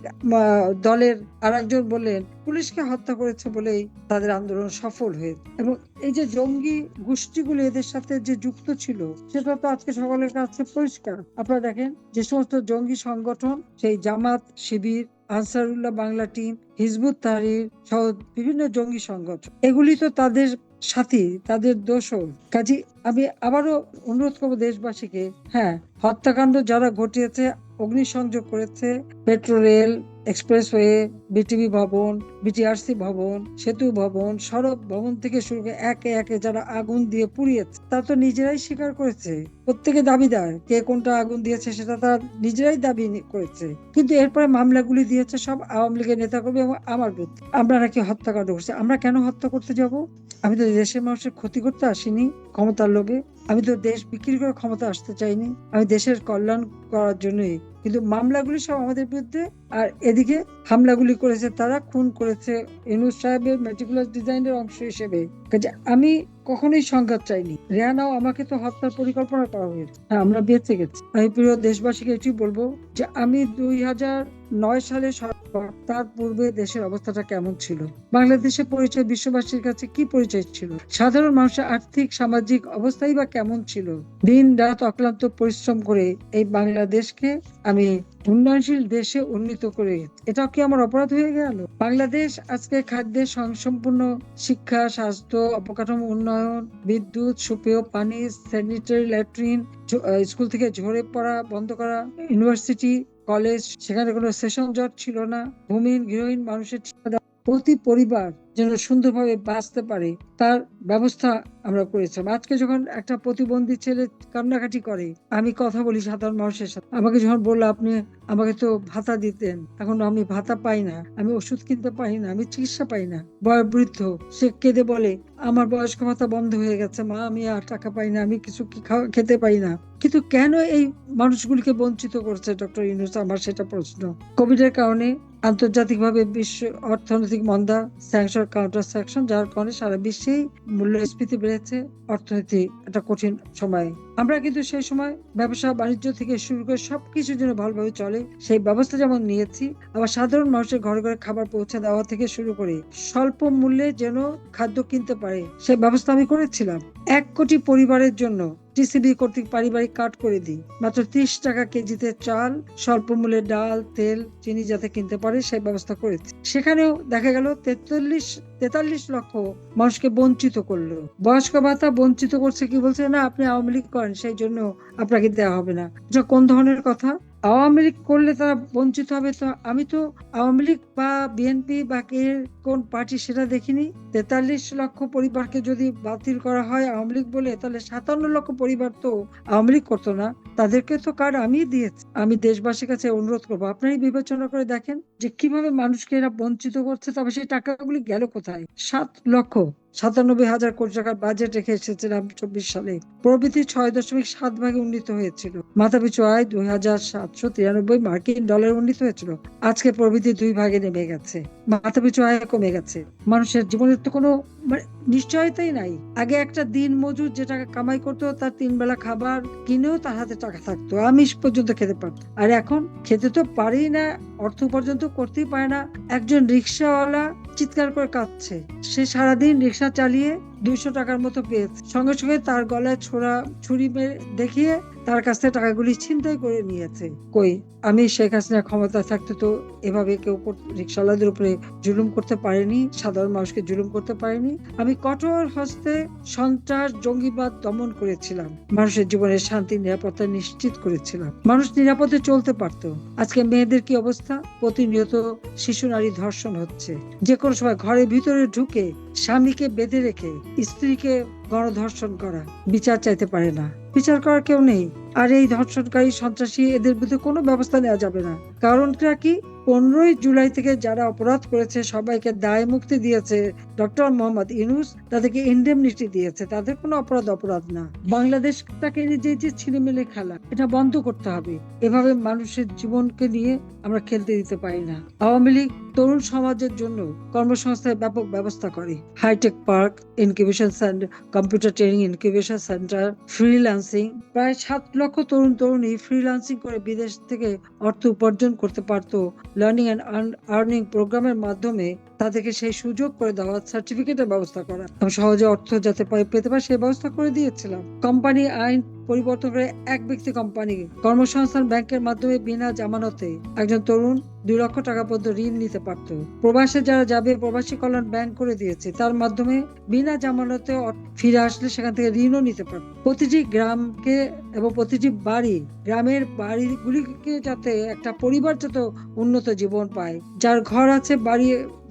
দলের আরেকজন বললেন, পুলিশকে হত্যা করেছে বলেই তাদের আন্দোলন সফল হয়েছে। এবং এই যে জঙ্গি গোষ্ঠীগুলো এদের সাথে যে যুক্ত ছিল, সেটা তো আজকে সকলের কাছে পরিষ্কার। আপনারা দেখেন যে সমস্ত জঙ্গি সংগঠন, সেই জামাত, শিবির, আনসারুল্লাহ বাংলা টিম, হিজবুত তাহরির সহ বিভিন্ন জঙ্গি সংগঠন, এগুলি তো তাদের সাথী, তাদের দোষর। কাজী আমি আবারও অনুরোধ করবো দেশবাসীকে, হ্যাঁ, হত্যাকাণ্ড যারা ঘটিয়েছে, অগ্নিসংযোগ করেছে, মেট্রো রেল, এক্সপ্রেসওয়ে, বিটিভি ভবন, বিটিআরসি ভবন, সেতু ভবন, সড়ক ভবন থেকে শুরু করে একে একে যারা আগুন দিয়ে পুড়িয়েছে, তা তো নিজেরাই স্বীকার করেছে। প্রত্যেকে দাবিদার, কে কোনটা আগুন দিয়েছে সেটা তার নিজেরাই দাবি করেছে। কিন্তু এরপরে মামলাগুলি দিয়েছে সব আওয়ামী লীগের নেতাকর্মী এবং আমার বিরুদ্ধে। আমরা নাকি হত্যাকাণ্ড করছি। আমরা কেন হত্যা করতে যাব? আমি তো দেশের মানুষের ক্ষতি করতে আসিনি ক্ষমতার লোভে। আমি তো দেশ বিক্রি করে ক্ষমতা আসতে চাইনি। আমি দেশের কল্যাণ করার জন্যই। কিন্তু মামলাগুলি সব আমাদের বিরুদ্ধে, আর এদিকে হামলাগুলি করেছে তারা, খুন করেছে ইউনূস সাহেবের মেটিকুলাস ডিজাইনের অংশ হিসেবে। আমি কখনোই সংঘাত চাইনি। রেহানাও আমাকে তো হত্যার পরিকল্পনা করা হয়েছে, হ্যাঁ, আমরা বেঁচে গেছি। আমি প্রিয় দেশবাসীকে এটি বলবো যে আমি 2009 সালে তার পূর্বে দেশের অবস্থাটা কেমন ছিল, বাংলাদেশের পরিচয় বিশ্ববাসীর কাছে কি পরিচয় ছিল, সাধারণ মানুষের আর্থিক সামাজিক অবস্থাই বা কেমন ছিল। দিন রাত অক্লান্ত পরিশ্রম করে এই বাংলাদেশকে আমি উন্নয়নশীল দেশে উন্নীত করে, এটাও কি আমার অপরাধ হয়ে গেল? বাংলাদেশ আজকে খাদ্যের সম্পূর্ণ শিক্ষা, স্বাস্থ্য, অবকাঠামো উন্নয়ন, বিদ্যুৎ, সুপেয় পানি, স্যানিটারি ল্যাট্রিন, স্কুল থেকে ঝরে পড়া বন্ধ করা, ইউনিভার্সিটি, কলেজ, সেখানে কোনো সেশন জট ছিল না, ভূমিহীন গৃহহীন মানুষের প্রতি পরিবার যেন সুন্দরভাবে বাঁচতে পারে তার ব্যবস্থা আমরা করেছিলাম। আজকে যখন একটা প্রতিবন্ধী ছেলে কান্নাকাটি করে, আমি কথা বলি সাধারণ মানুষের সাথে, আমাকে যখন বললো আপনি আমাকে তো ভাতা দিতেন, এখন আমি ভাতা পাই না, আমি ওষুধ কিনতে পারি না, আমি চিকিৎসা পাই না। বৃদ্ধ সে কেঁদে বলে, আমার বয়স্ক ভাতা বন্ধ হয়ে গেছে মা, আমি আর টাকা পাই না, আমি কিছু খেতে পাই না। কিন্তু কেন এই মানুষগুলিকে বঞ্চিত করছে ডক্টর ইউনূস? আমার সেটা প্রশ্ন। কোভিড এর কারণে আন্তর্জাতিকভাবে বিশ্ব অর্থনৈতিক মন্দা, স্যাংশন, কাউন্টার স্যাংশন, যার কারণে সারা বিশ্বেই মূল্যস্ফীতি বেড়েছে, অর্থনীতি একটা কঠিন সময়। আমরা কিন্তু সেই সময় ব্যবসা বাণিজ্য থেকে শুরু করে সবকিছুর জন্য ভালোভাবে চলে সেই ব্যবস্থা যেমন নিয়েছি, আবার সাধারণ মানুষের ঘরে ঘরে খাবার পৌঁছে দেওয়া থেকে শুরু করে স্বল্প মূল্যে যেন খাদ্য কিনতে পারে সেই ব্যবস্থা আমি করেছিলাম। 1 কোটি পরিবারের জন্য টিসিবি কর্তৃক পারিবারিক কার্ড করে দিই, মাত্র 30 টাকা কেজিতে চাল, স্বল্প মূল্যে ডাল, তেল, চিনি যাতে কিনতে পারে সেই ব্যবস্থা করেছি। সেখানেও দেখা গেল 43 লক্ষ মানুষকে বঞ্চিত করলো। বয়স্ক ভাতা বঞ্চিত করছে, কি বলছে, না আপনি আওয়ামী লীগ করেন সেই জন্য আপনাকে দেওয়া হবে না। এটা কোন ধরনের কথা? আওয়ামী লীগ করলে তারা বঞ্চিত হবে? তো আমি তো আওয়ামী লীগ বা বিএনপি বা কোন পার্টি সেটা দেখিনি। 43 লক্ষ পরিবারকে যদি বাতিল করা হয় আওয়ামী লীগ বলে, তাহলে 57 লক্ষ পরিবার তো আওয়ামী লীগ করতো না, তাদেরকে তো কার্ড আমি দিয়েছি। আমি দেশবাসীর কাছে অনুরোধ করবো, আপনারাই বিবেচনা করে দেখেন যে কিভাবে মানুষকে এরা বঞ্চিত করছে। তবে সেই টাকাগুলি গেল কোথায়? 7,97,000 কোটি টাকার বাজেট রেখে এসেছিলাম 24 সালে। প্রবৃদ্ধি 6.7 ভাগে উন্নীত হয়েছিল। মাথাপিছু আয় 2,793 মার্কিন ডলার উন্নীত হয়েছিল। আজকে প্রবৃদ্ধি 2 ভাগে নেমে গেছে, মাথাপিছু আয় কমে গেছে। মানুষের জীবনের তো কোনো নিশ্চয়তাই নাই। আগে একটা দিন মজুর যে টাকা কামাই করতো তার 3 বেলা খাবার কিনেও তার হাতে টাকা থাকতো, আমিষ পর্যন্ত খেতে পারতো। আর এখন খেতে তো পারেই না, অর্থ উপার্জন তো করতেই পারে না। একজন রিক্সাওয়ালা চিৎকার করে কাঁদছে, সে সারাদিন রিক্সা চালিয়ে 200 টাকার মতো পেয়েছে, সঙ্গে সঙ্গে তার গলায় ছুরি দেখিয়ে তার কাছ থেকে টাকাগুলি ছিনতাই করে নিয়েছে। কই, আমি শেখ হাসিনার ক্ষমতা থাকতে তো এভাবে কেউ রিক্সাওয়ালাদের উপরে জুলুম করতে পারেনি, সাধারণ মানুষকে জুলুম করতে পারেনি। আমি কঠোর হস্তে সন্ত্রাস জঙ্গিবাদ দমন করেছিলাম, মানুষের জীবনের শান্তি নিরাপত্তা নিশ্চিত করেছিলাম, মানুষ নিরাপদে চলতে পারতো। আজকে মেয়েদের কি অবস্থা? প্রতিনিয়ত শিশু নারী ধর্ষণ হচ্ছে, যে কোনো সময় ঘরের ভিতরে ঢুকে স্বামীকে বেঁধে রেখে স্ত্রীকে গণধর্ষণ করা, বিচার চাইতে পারে না, বিচার করার কেউ নেই। আর এই ধর্ষণকারী সন্ত্রাসী এদের বিরুদ্ধে কোনো ব্যবস্থা নেওয়া যাবে না। কারণটা কি? 15ই জুলাই থেকে যারা অপরাধ করেছে সবাইকে দায় মুক্তি দিয়েছে ডক্টর মোহাম্মদ ইউনূস, তাদেরকে ইন্ডেমনিটি দিয়েছে, তাদের কোনো অপরাধ না। বাংলাদেশটাকে যে ছিলেমিলে খেলা, এটা বন্ধ করতে হবে। এভাবে মানুষের জীবনকে নিয়ে আমরা খেলতে দিতে পারি না। আওয়ামী লীগ তরুণ সমাজের জন্য কর্মসংস্থানের ব্যাপক ব্যবস্থা করে, hi tech park, incubation centre, computer training incubation centre, freelancing. প্রায় 7 লক্ষ তরুণী ফ্রিল্যান্সিং করে বিদেশ থেকে অর্থ উপার্জন করতে পারতো। লার্নিং এন্ড আর্নিং প্রোগ্রামের মাধ্যমে তাদেরকে সেই সুযোগ করে দেওয়া, সার্টিফিকেটের ব্যবস্থা করা, সহজে অর্থ যাতে পেতে পারে সেই ব্যবস্থা করে দিয়েছিলাম। কোম্পানি আইন পরিবর্তন করে এক ব্যক্তি কোম্পানি কর্মসংস্থান ব্যাংকের মাধ্যমে বিনা জামানতে একজন তরুণ 2 লক্ষ টাকা পর্যন্ত ঋণ নিতে পারত। প্রবাসে যারা যাবে প্রবাসী কল্যাণ ব্যাংক করে দিয়েছে, তার মাধ্যমে বিনা জামানতে ফিরে আসলে সেখান থেকে ঋণও নিতে পারত। প্রতিটি গ্রামকে এবং প্রতিটি গ্রামের বাড়িগুলিকে যাতে একটা পরিবার যাতে উন্নত জীবন পায়, যার ঘর আছে,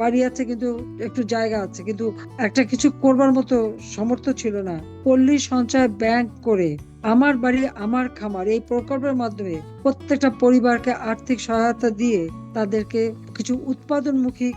বাড়ি আছে, কিন্তু একটু জায়গা আছে, কিন্তু একটা কিছু করবার মতো সামর্থ্য ছিল না, পল্লী সঞ্চয় ব্যাংক করে আমার বাড়ি আমার খামার এই প্রকল্পের মাধ্যমে প্রত্যেকটা পরিবারকে আর্থিক সহায়তা দিয়ে তাদেরকে কিছু উৎপাদনমুখী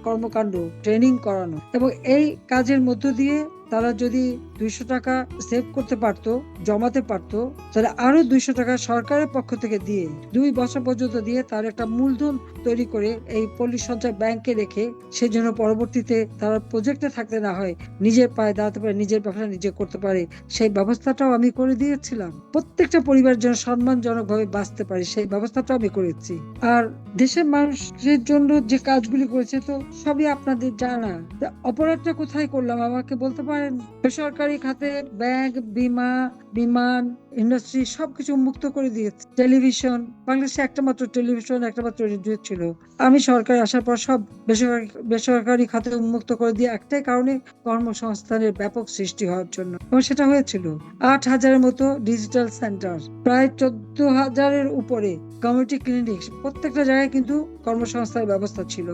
কর্মকাণ্ড ট্রেনিং করানো, এবং এই কাজের মধ্য দিয়ে তারা যদি 200 টাকা সেভ করতে পারতো, জমাতে পারতো, তাহলে আরো 200 টাকা সরকারের পক্ষ থেকে দিয়ে 2 বছর পর্যন্ত দিয়ে তার একটা মূলধন তৈরি করে এই পল্লী সঞ্চয় ব্যাংকে রেখে, সেজন্য পরবর্তীতে তারা প্রজেক্টে থাকতে না হয়, নিজের পায়ে দাঁড়াতে পারে, নিজের ব্যবসা নিজে করতে পারে, সেই ব্যবস্থাটাও আমি করে দিয়েছিলাম। প্রত্যেকটা পরিবার যেন সম্মানজনক ভাবে বাঁচতে পারে সেই ব্যবস্থাটাও আমি করেছি। আর দেশের মানুষের জন্য যে কাজগুলি করেছে তো সবই আপনাদের জানা। অপরাধটা কোথায় করলাম আমাকে বলতে পারেন? বেসরকারি খাতে ব্যাংক, বিমান ইন্ডাস্ট্রি সবকিছু মুক্ত করে দিয়েছে। টেলিভিশন, বাংলাদেশে একটা মাত্র টেলিভিশন, একটা মাত্র রেডিও ছিল। আমি সরকার আসার পর সব বেসরকারি খাতে উন্মুক্ত করে দিয়ে একটাই কারণে, কর্মসংস্থানের ব্যাপক সৃষ্টি হওয়ার জন্য, এবং সেটা হয়েছিল। 8,000-এর মতো ডিজিটাল সেন্টার, প্রায় 14,000-এর উপরে কমিউনিটি ক্লিনিক, প্রত্যেকটা জায়গায় কিন্তু কর্মসংস্থানের ব্যবস্থা ছিল।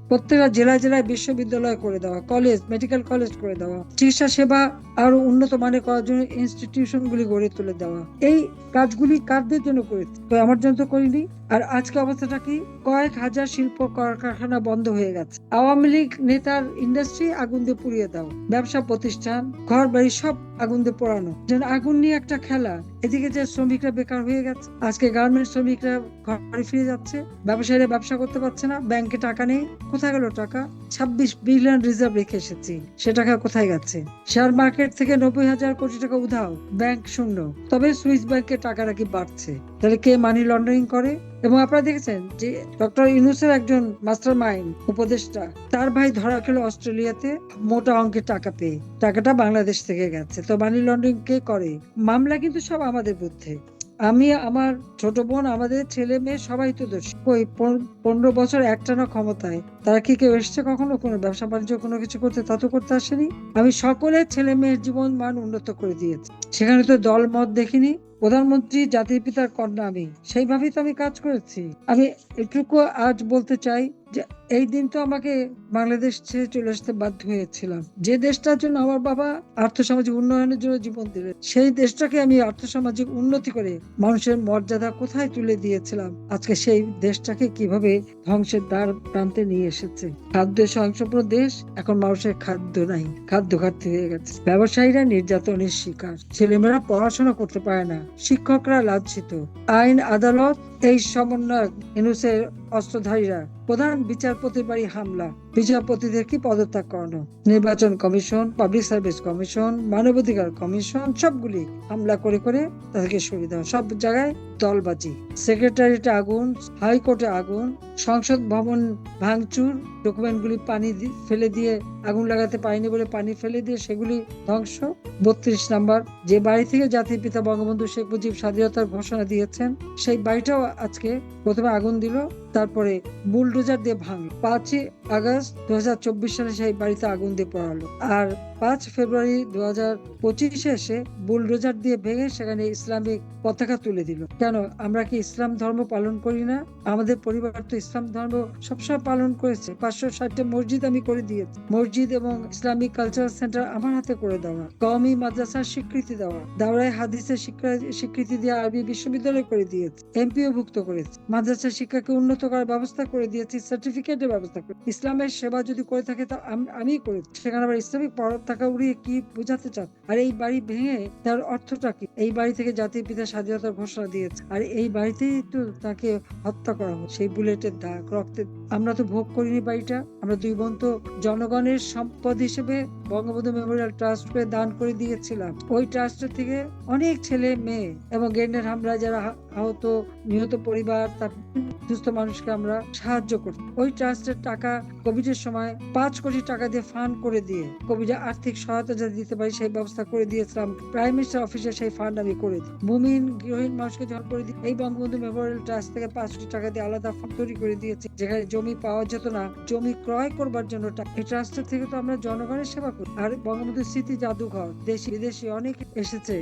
প্রত্যেকটা জেলায় বিশ্ববিদ্যালয় করে দেওয়া, কলেজ, মেডিকেল কলেজ করে দেওয়া, চিকিৎসা সেবা আরো উন্নত মানের করার জন্য ইনস্টিটিউশন গুলি গড়ে তুলে দেওয়া। এই কাজগুলি কারদের জন্য করেছে? তো আমার জন্য তো করিনি। আর আজকে অবস্থাটা কি? কয়েক হাজার শিল্প কারখানা বন্ধ হয়ে গেছে। আওয়ামী লীগ নেতার ইন্ডাস্ট্রি আগুন দিয়ে পুড়িয়ে দাও, ব্যবসা প্রতিষ্ঠান, ঘর বাড়ি সব আগুন দিয়ে পোড়ানো, যেন আগুন নিয়ে একটা খেলা। এদিকে যে শ্রমিকরা বেকার হয়ে গেছে, আজকে গার্মেন্টস শ্রমিকরা ঘরে ফিরে যাচ্ছে, ব্যবসায়ীরা ব্যবসা করতে পারছে না, ব্যাংকে টাকা নেই। কোথায় গেল টাকা? 26 বিলিয়ন রিজার্ভ রেখে এসেছি, সে টাকা কোথায় গেছে? শেয়ার মার্কেট থেকে 90,000 কোটি টাকা উধাও, ব্যাংক শূন্য। তবে সুইস ব্যাংকে টাকা নাকি বাড়ছে। তাহলে কে মানি লন্ডারিং করে? এবং আপনারা দেখেছেন যে ডক্টর ইউনূসের একজন মাস্টার মাইন্ড উপদেষ্টা, তার ভাই ধরা খেলো অস্ট্রেলিয়াতে মোটা অঙ্কের টাকা পেয়ে, টাকাটা বাংলাদেশ থেকে গেছে। তো মানি লন্ডারিং কে করে? মামলা কিন্তু সব আমাদের বিরুদ্ধে। আমি, আমার ছোট বোন, আমাদের ছেলে মেয়ে সবাই তো দোষী। ওই 15 বছর একটানা ক্ষমতায় তারা কি কেউ এসছে কখনো কোনো ব্যবসা বাণিজ্য কোনো কিছু করতে? তা তো করতে আসেনি। আমি সকলের ছেলে মেয়ের জীবন মান উন্নত করে দিয়েছি, সেখানে তো দল মত দেখিনি। প্রধানমন্ত্রী জাতির পিতার কন্যা আমি, সেইভাবেই তো আমি কাজ করেছি। আমি এটুকু আজ বলতে চাই যে এই দিন তো আমাকে বাংলাদেশ ছেড়ে চলে আসতে বাধ্য হয়েছিলাম। যে দেশটার জন্য আমার বাবা আর্থসামাজিক উন্নয়নের জন্য জীবন দিলেন, সেই দেশটাকে আমি আর্থসামাজিক উন্নতি করে মানুষের মর্যাদা কোথায় তুলে দিয়েছিলাম, আজকে সেই দেশটাকে কিভাবে ধ্বংসের দ্বার প্রান্তে নিয়ে এসেছে। খাদ্য সংসম্পন্ন দেশ, এখন মানুষের খাদ্য নাই, খাদ্য ঘাটতি হয়ে গেছে। ব্যবসায়ীরা নির্যাতনের শিকার, ছেলেমেয়েরা পড়াশোনা করতে পারে না, শিক্ষকরা লাঞ্ছিত, আইন আদালত এই সমন্বয় ইউনূসের অস্ত্রধারীরা প্রধান বিচারপতির বাড়ি হামলা, বিচারপতিদের কি পদত্যাগ করানো, নির্বাচন কমিশন, পাবলিক সার্ভিস কমিশন, মানবাধিকার কমিশন সবগুলি হামলা করে করে তাদেরকে সরিয়ে দেওয়া, সব জায়গায় দলবাজি, সেক্রেটারিয়েটে আগুন, হাইকোর্টে আগুন, সংসদ ভবন ভাঙচুর, ডকুমেন্টগুলি পানি ফেলে দিয়ে আগুন লাগাতে পারেনি বলে পানি ফেলে দিয়ে সেগুলি ধ্বংস। 32 নম্বর যে বাড়ি থেকে জাতির পিতা বঙ্গবন্ধু শেখ মুজিব স্বাধীনতার ঘোষণা দিয়েছেন সেই বাড়িটাও আজকে প্রথমে আগুন দিল, তারপরে বুলডোজার দিয়ে ভাঙল। 5ই আগস্ট 2024 সালে সেই বাড়িতে আগুন দিয়ে পড়ালো, আর 5 ফেব্রুয়ারি 2025 এসে বুলডোজার দিয়ে ভেঙে সেখানে ইসলামিক পতাকা তুলে দিল। কেন, আমরা কি ইসলাম ধর্ম পালন করি না? আমাদের পরিবার তো ইসলাম ধর্ম সবসময় পালন করেছে। 560টা মসজিদ আমি করে দিয়েছি, মসজিদ এবং ইসলামিক কালচারাল সেন্টার আমার হাতে করে দেওয়া, কওমি মাদ্রাসার স্বীকৃতি দেওয়া, দাওরায়ে হাদিসের স্বীকৃতি দিয়ে আরবি বিশ্ববিদ্যালয় করে দিয়েছে, এমপিও ভুক্ত করেছে, মাদ্রাসা শিক্ষাকে উন্নত করার ব্যবস্থা করে দিয়েছি, সার্টিফিকেটের ব্যবস্থা করে। ইসলামের সেবা যদি করে থাকে তা আমি করেছি। সেখানে আবার ইসলামিক পতাকা উড়িয়ে কি বোঝাতে চান? আর এই বাড়ি ভেঙে তার অর্থটা কি? এই বাড়ি থেকে জাতির পিতা স্বাধীনতার ঘোষণা দিয়েছে, আর এই বাড়িতেই তো তাকে হত্যা করা হয়। সেই বুলেটের দাগ, রক্তের, আমরা তো ভোগ করিনি বাড়িটা। আমরা 2 বোন তো জনগণের সম্পদ হিসেবে বঙ্গবন্ধু মেমোরিয়াল ট্রাস্টকে দান করে দিয়েছিলাম। ওই ট্রাস্টের থেকে অনেক ছেলে মেয়ে এবং গ্রেনেড হামলায় যারা আহত নিহত পরিবার, তার সুস্থ মানুষকে আমরা সাহায্য করি। ওই ট্রাস্টের টাকা কোভিডের সময় 5 কোটি টাকা দিয়ে ফান্ড করে দিয়ে কোভিডে আর্থিক সহায়তা যাতে দিতে পারি সেই ব্যবস্থা করে দিয়েছিলাম। প্রাইম মিনিস্টার অফিসে সেই ফান্ড আমি করে দিই। ভূমিহীন গৃহহীন মানুষকে যখন করে দিই, এই বঙ্গবন্ধু মেমোরিয়াল ট্রাস্ট থেকে 5 কোটি টাকা দিয়ে আলাদা ফান্ড তৈরি করে দিয়েছি, যেখানে জমি পাওয়া যেত না, জমি ক্রয় করবার জন্য এই ট্রাস্টের থেকে তো আমরা জনগণের সেবা করি। আর বঙ্গবন্ধু স্মৃতি জাদুঘর, দেশি বিদেশি অনেক এসেছে,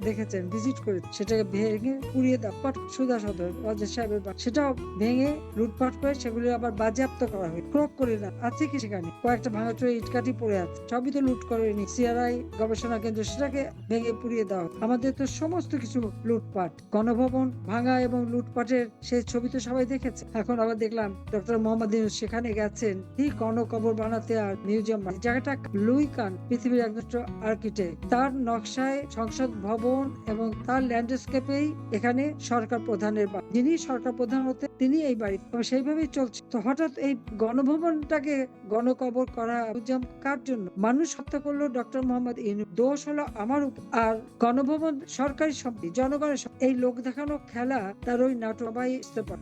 দেখেছেন, ভিজিট করে, সেটাকে ভেঙে পুড়িয়ে দেওয়া, সুধা সদর ওয়াজেদ সাহেবের, সেটাও ভেঙে লুটপাট করে সেগুলো আবার বাজেয়াপ্ত করা হয়, ক্রপ করে না। আছে কি সেখানে কয়েকটা ভাঙাচোরা ইটকাঠি পড়ে আছে, সবই তো লুট করেনি। সিআরআই গবেষণা কেন্দ্র, সেটাকে ভেঙে পুড়িয়ে দেওয়া। আমাদের তো সমস্ত কিছু লুটপাট, গণভবন ভাঙা এবং লুটপাটের সেই ছবি তো সবাই দেখেছে। এখন আবার দেখলাম ডক্টর মোহাম্মদ ইউনূস সেখানে গেছেন কি গণকবর বানাতে আর মিউজিয়াম। জায়গাটা লুই কান, পৃথিবীর একমাত্র আর্কিটেক্ট, তার নকশায় সংসদ ভবন এবং তার ল্যান্ডস্কেপেই এখানে সরকার প্রধানের বাড়ি, যিনি সরকার প্রধান হতে তিনি এই বাড়ি, সেইভাবেই চলছে। তো হঠাৎ এই গণভবনটাকে গণকবর করা মিউজিয়াম কার জন্য? মানুষ হত্যা করলো ডক্টর মোহাম্মদ ইউনূস, দোষ হলো আমার উপর। আর গণভবন সরকারি সম্পত্তি, জনগণের। এই লোক দেখানো খেলা, তার ওই নাটক সবাই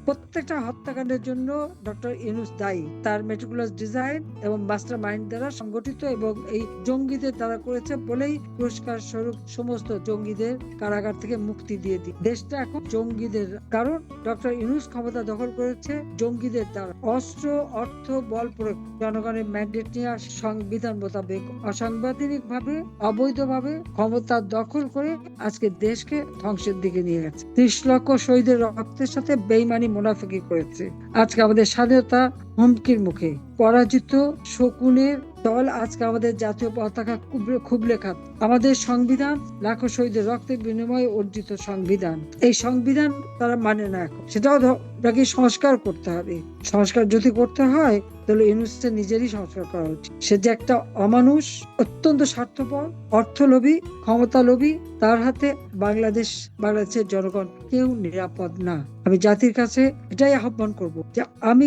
প্রত্যেকটা হত্যাকাণ্ডের জন্য ডক্টর ইউনূস দায়ী। তার মেটিকুলাস ডিজাইন এবং মাস্টার মাইন্ড দ্বারা সংগঠিত এবং এই জঙ্গিদের দ্বারা করেছে বলেই পুরস্কার স্বরূপ সমস্ত জঙ্গিদের কারাগার থেকে মুক্তি দিয়ে দিই। দেশটা এখন জঙ্গিদের, কারণ ডক্টর ইউনূস ক্ষমতা দখল করেছে জঙ্গিদের দ্বারা, অস্ত্র, অর্থ, বল প্রয়োগ, জনগণের ম্যান্ডেট নিয়ে সংবিধান মোতাবেক অসাংবিধানিক ভাবে, অবৈধভাবে ক্ষমতা দখল করে আজকে দেশকে ধ্বংসের দিকে নিয়ে গেছে। 30 লক্ষ শহীদের রক্তের সাথে বেইমানি মুনাফিকি করেছে। আজকে আমাদের স্বাধীনতা হুমকির মুখে। পরাজিত শকুনের দল আজকে আমাদের জাতীয় পতাকা খুবলে খাত। আমাদের সংবিধান লাখো শহীদের রক্তের বিনিময়ে অর্জিত সংবিধান, এই সংবিধান তারা মানে না। এখন সেটাও নাকি সংস্কার করতে হবে। সংস্কার যদি করতে হয় তাহলে ইউনূসের নিজেরই সংস্কার করা উচিত। সে যে একটা অমানুষ, অত্যন্ত স্বার্থপর, অর্থলোভী, ক্ষমতালোভী, তার হাতে বাংলাদেশের জনগণ কেউ নিরাপদ না। আমি জাতির কাছে এটাই আহ্বান করব যে আমি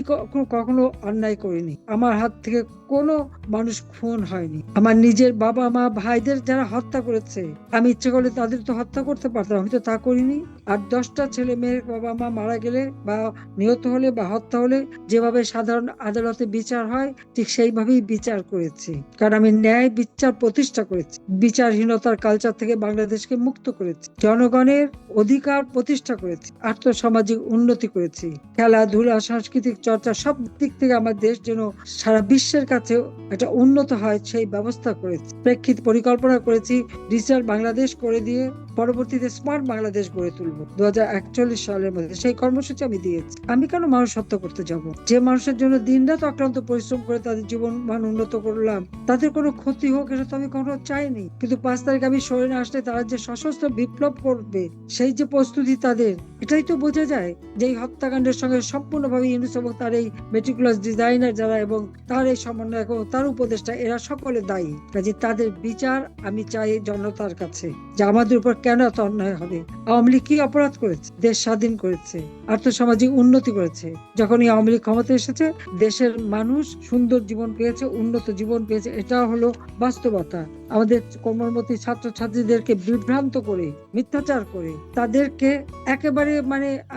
কখনো অন্যায় করিনি, আমার হাত থেকে কোনো মানুষ খুন হয়নি। আমার নিজের বাবা মা ভাইদের যারা হত্যা করেছে, আমি ইচ্ছে করলে তাদের তো হত্যা করতে পারতাম, আমি তো তা করিনি। আর 10টা ছেলে মেয়ের বাবা মা মারা গেলে বা নিহত হলে বা হত্যা হলে যেভাবে সাধারণ আদালতে বিচার হয়, ঠিক সেইভাবেই বিচার করেছি। কারণ আমি ন্যায় বিচার প্রতিষ্ঠা করেছি, বিচারহীনতার কালচার থেকে বাংলাদেশকে মুক্ত করেছি, জনগণের অধিকার প্রতিষ্ঠা করেছি, আর্থসামাজিক উন্নতি করেছি, খেলাধুলা, সাংস্কৃতিক চর্চা, সব দিক থেকে আমার দেশ যেন সারা বিশ্বের কাছে একটা উন্নত হয় সেই ব্যবস্থা করেছি। প্রেক্ষিত পরিকল্পনা করেছি ডিজিটাল বাংলাদেশ করে দিয়ে পরবর্তীতে স্মার্ট বাংলাদেশ গড়ে তুলবো 2041 সালের মধ্যে। সেই কর্মসূচি আমি দিয়েছি। আমি কেন মানুষ হত্যা করতে যাব? যে মানুষের জন্য দিনরাত অক্লান্ত পরিশ্রম করে তাদের জীবন মান উন্নত করলাম, তাদের কোনো ক্ষতি হোক এটা তো আমি কখনো চাইনি। কিন্তু 5 তারিখ আমি সরে না আসলে তারা যে সশস্ত্র বিপ্লব করবে সেই যে প্রস্তুতি তাদের, এটাই তো বোঝা যায় যে এই হত্যাকাণ্ডের সঙ্গে সম্পূর্ণভাবে ইউনূস এবং তার এই মেটিকুলাস ডিজাইনার যারা এবং তার এই সমন্বয়ক এবং তার উপদেষ্টা, এরা সকলে দায়ী। কাজে তাদের বিচার আমি চাই জনতার কাছে, যে আমাদের উপর কেন এত অন্যায় হবে? আওয়ামী লীগ কি অপরাধ করেছে? দেশ স্বাধীন করেছে, আর্থসামাজিক উন্নতি করেছে। যখন এই আওয়ামী লীগ ক্ষমতা এসেছে, দেশের মানুষ সুন্দর জীবন পেয়েছে, উন্নত জীবন পেয়েছে। এটা হলো বাস্তবতা। আমাদের কর্মরত ছাত্রছাত্রীদেরকে বিভ্রান্ত করে, মিথ্যাচার করে, তাদেরকে একেবারে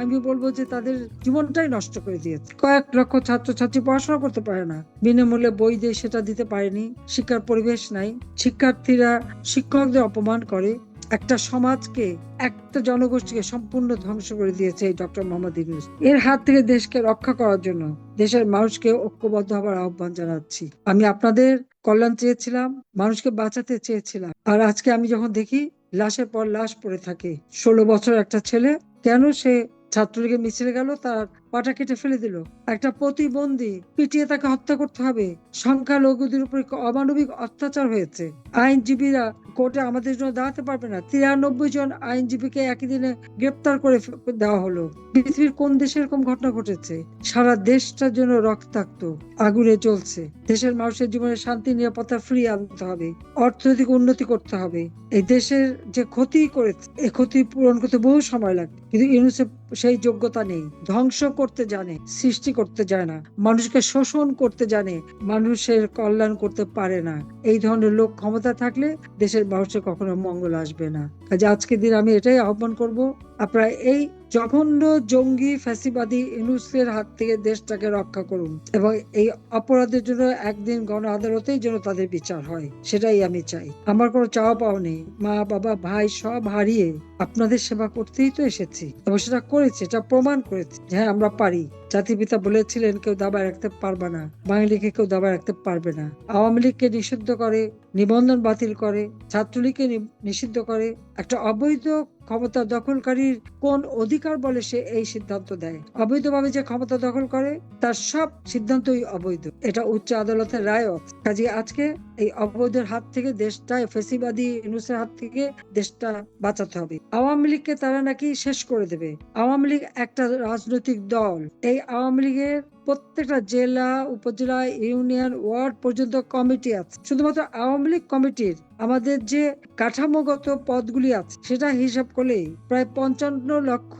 আমি বলবো যে তাদের জীবনটাই নষ্ট করে দিয়েছে। কয়েক লক্ষ ছাত্রছাত্রী পড়াশোনা করতে পারে না, বিনামূল্যে বই দিয়ে সেটা দিতে পারেনি, শিক্ষার পরিবেশ নাই, শিক্ষার্থীরা শিক্ষকদের অপমান করে, একটা সমাজকে, একটা জনগোষ্ঠীকে সম্পূর্ণ ধ্বংস করে দিয়েছে এই ডক্টর মোহাম্মদ ইউনূস। এর হাত থেকে দেশকে রক্ষা করার জন্য দেশের মানুষকে ঐক্যবদ্ধ হবার আহ্বান জানাচ্ছি। আমি আপনাদের কল্যাণ চেয়েছিলাম, মানুষকে বাঁচাতে চেয়েছিলাম। আর আজকে আমি যখন দেখি লাশের পর লাশ পড়ে থাকে, 16 বছর একটা ছেলে, কেন সে ছাত্রলীগের মিছিলে গেল, তার পাটা কেটে ফেলে দিল। একটা প্রতিবন্ধী পিটিয়ে তাকে হত্যা করতে হবে। সংখ্যালঘুদের উপর অমানবিক অত্যাচার হয়েছে। আইনজীবীরা কোর্টে আমাদের জন্য দাঁড়াতে পারবে না। 93 জন আইনজীবীকে একই দিনে গ্রেপ্তার করে দেওয়া হলো। পৃথিবীর কোন দেশে এরকম ঘটনা ঘটেছে? সারা দেশটার জন্য রক্তাক্ত আগুনে চলছে। দেশের মানুষের জীবনে শান্তি নিরাপত্তা ফিরিয়ে আনতে হবে, অর্থনৈতিক উন্নতি করতে হবে। এই দেশের যে ক্ষতি করেছে, এই ক্ষতি পূরণ করতে বহু সময় লাগে, কিন্তু ইউনূসের সেই যোগ্যতা নেই। ধ্বংস করতে জানে, সৃষ্টি করতে জানে না, মানুষকে শোষণ করতে জানে, মানুষের কল্যাণ করতে পারে না। এই ধরনের লোক ক্ষমতা থাকলে দেশের মানুষের কখনো মঙ্গল আসবে না। কাজে আজকের দিন আমি এটাই আহ্বান করব, আপনারা এই জঘন্য জঙ্গি ফ্যাসিবাদী ইউনূসের হাত থেকে দেশটাকে রক্ষা করুন, এবং এই অপরাধের জন্য একদিন গণ আদালতেই যেন তাদের বিচার হয়, সেটাই আমি চাই। আমার কোনো চাওয়া পাওয়া নেই। মা বাবা ভাই সব হারিয়ে আপনাদের সেবা করতেই তো এসেছি, এবং সেটা করেছি, এটা প্রমাণ করেছি যে হ্যাঁ আমরা পারি। জাতির পিতা বলেছিলেন, কেউ দাবায় রাখতে পারবে না, বাঙালিকে কেউ দাবায় রাখতে পারবে না। আওয়ামী লীগকে নিষিদ্ধ করে, নিবন্ধন বাতিল করে, ছাত্রলীগকে নিষিদ্ধ করে। একটা অবৈধ ক্ষমতা দখলকারীর কোন অধিকার বলে সে এই সিদ্ধান্ত দেয়? অবৈধভাবে যে ক্ষমতা দখল করে তার সব সিদ্ধান্তই অবৈধ। এটা উচ্চ আদালতের রায়। কাজে আজকে এই অবৈধের হাত থেকে দেশটা, ফ্যাসিবাদী ইউনূসের হাত থেকে দেশটা বাঁচাতে হবে। আওয়ামী লীগকে তারা নাকি শেষ করে দেবে। আওয়ামী লীগ একটা রাজনৈতিক দল। এই আওয়ামী লীগের প্রত্যেকটা জেলা, উপজেলা, ইউনিয়ন, ওয়ার্ড পর্যন্ত কমিটি আছে। শুধুমাত্র আওয়ামী লীগ কমিটির আমাদের যে কাঠামোগত পদগুলি আছে সেটা হিসাব করলেই প্রায় 55 লক্ষ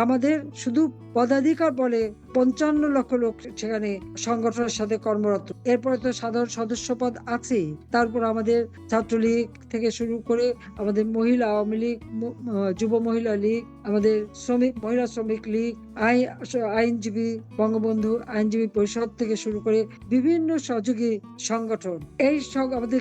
আমাদের শুধু পদাধিকার বলে 55 লক্ষ লোক সেখানে সংগঠনের সাথে কর্মরত। এরপরে তো সাধারণ সদস্য পদ আছেই। তারপর আমাদের ছাত্রলীগ থেকে শুরু করে আমাদের মহিলা আওয়ামী লীগ, যুব মহিলা লীগ, আমাদের মহিলা শ্রমিক লীগ, আইনজীবী বঙ্গবন্ধু আইনজীবী পরিষদ থেকে শুরু করে বিভিন্ন সহযোগী সংগঠন, এই সব আমাদের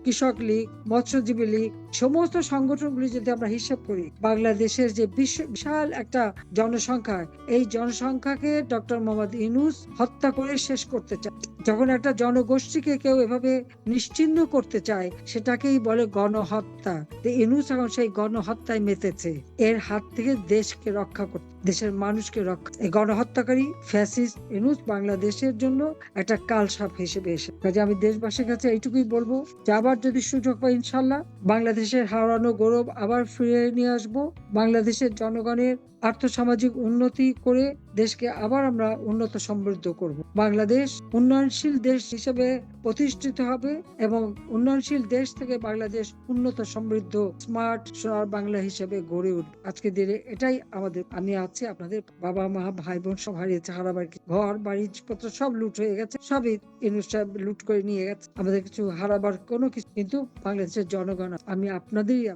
কৃষক লীগ, মৎস্যজীবী লীগ, সমস্ত সংগঠনগুলি যদি আমরা হিসাব করি, বাংলাদেশের যে বিশাল একটা জনসংখ্যা, এই জনসংখ্যাকে ডক্টর মোহাম্মদ ইউনূস হত্যা করে শেষ করতে চায়। যখন একটা জনগোষ্ঠীকে কেউ এভাবে নিশ্চিহ্ন করতে চায়, সেটাকেই বলে গণহত্যা। ইউনূস এখন সেই গণহত্যায় মেতেছে। এর হাত থেকে দেশকে রক্ষা করতে, দেশের মানুষকে রক্ষা, এই গণহত্যাকারী ফ্যাসিস্ট ইউনূস বাংলাদেশের জন্য একটা কালসাপ হিসেবে এসে। কাজে আমি দেশবাসীর কাছে এইটুকুই বলবো যে আবার যদি সুযোগ পাই, ইনশাল্লাহ বাংলাদেশের হারানো গৌরব আবার ফিরে নিয়ে আসবো। বাংলাদেশের জনগণের আর্থসামাজিক উন্নতি করে দেশকে আবার আমরা উন্নত সমৃদ্ধ করব। বাংলাদেশ উন্নয়নশীল দেশ হিসেবে প্রতিষ্ঠিত হবে, এবং উন্নয়নশীল দেশ থেকে বাংলাদেশ উন্নত সমৃদ্ধ স্মার্ট সোনার বাংলা হিসেবে গড়ে উঠবে। আজকে দিনে এটাই আমাদের। আমি আছি, আপনাদের বাবা মা ভাই বোন সব হারিয়েছে, হারাবার ঘর বাড়ি পত্র সব লুট হয়ে গেছে, সবই ইউনূস সাহেব লুট করে নিয়ে গেছে। আমাদের কিছু হারাবার কোনো কিছু, কিন্তু বাংলাদেশের জনগণ, আমি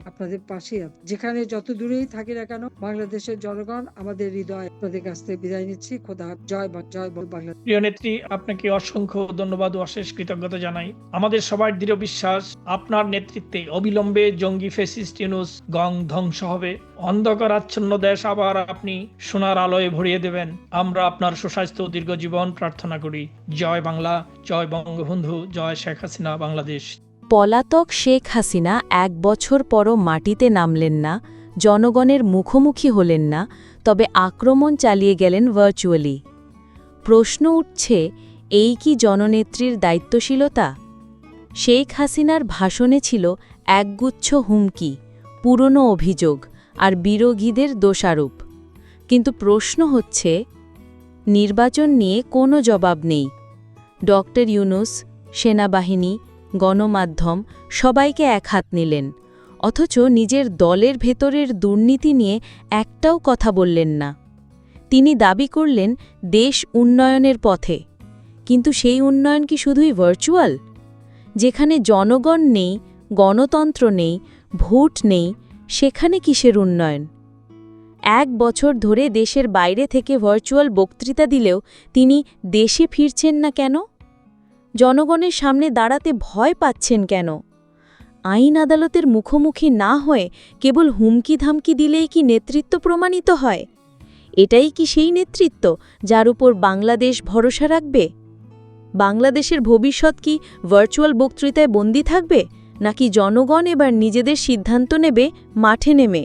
আপনাদের পাশে আছি। যেখানে যত দূরেই থাকি না কেন, বাংলাদেশের জনগণ আমাদের হৃদয়। আপনাদের কাছ থেকে বিদায় নিচ্ছি। খোদা, জয় বাংলা। প্রিয় নেত্রী, আপনাকে অসংখ্য ধন্যবাদ ও অশেষ কৃতজ্ঞতা জানাই। আমাদের সবার দৃঢ় বিশ্বাস, আপনার নেতৃত্বে অবিলম্বে জঙ্গি ফ্যাসিস্ট ইউনূস গং ধ্বংস হবে। অন্ধকার আচ্ছন্ন দেশ আবার আপনি সোনার আলোয় ভরিয়ে দেবেন। আমরা আপনার সুস্বাস্থ্য ও দীর্ঘ জীবন প্রার্থনা করি। জয় বাংলা, জয় বঙ্গবন্ধু, জয় শেখ হাসিনা বাংলাদেশ। পলাতক শেখ হাসিনা 1 বছর পরও মাটিতে নামলেন না, জনগণের মুখোমুখি হলেন না, তবে আক্রমণ চালিয়ে গেলেন ভার্চুয়ালি। প্রশ্ন উঠছে, এই কি জননেত্রীর দায়িত্বশীলতা? শেখ হাসিনার ভাষণে ছিল একগুচ্ছ হুমকি, পুরনো অভিযোগ আর বিরোধীদের দোষারোপ। কিন্তু প্রশ্ন হচ্ছে, নির্বাচন নিয়ে কোনো জবাব নেই। ডক্টর ইউনূস, সেনাবাহিনী, গণমাধ্যম সবাইকে একহাত নিলেন। অথচ নিজের দলের ভেতরের দুর্নীতি নিয়ে একটাও কথা বললেন না। তিনি দাবি করলেন দেশ উন্নয়নের পথে, কিন্তু সেই উন্নয়ন কি শুধুই ভার্চুয়াল? যেখানে জনগণ নেই, গণতন্ত্র নেই, ভোট নেই, সেখানে কিসের উন্নয়ন? 1 বছর ধরে দেশের বাইরে থেকে ভার্চুয়াল বক্তৃতা দিলেও তিনি দেশে ফিরছেন না কেন? জনগণের সামনে দাঁড়াতে ভয় পাচ্ছেন কেন? আইন আদালতের মুখোমুখি না হয়ে কেবল হুমকি ধামকি দিলেই কি নেতৃত্ব প্রমাণিত হয়? এটাই কি সেই নেতৃত্ব যার উপর বাংলাদেশ ভরসা রাখবে? বাংলাদেশের ভবিষ্যৎ কি ভার্চুয়াল বক্তৃতায় বন্দী থাকবে, নাকি জনগণ এবার নিজেদের সিদ্ধান্ত নেবে মাঠে নেমে?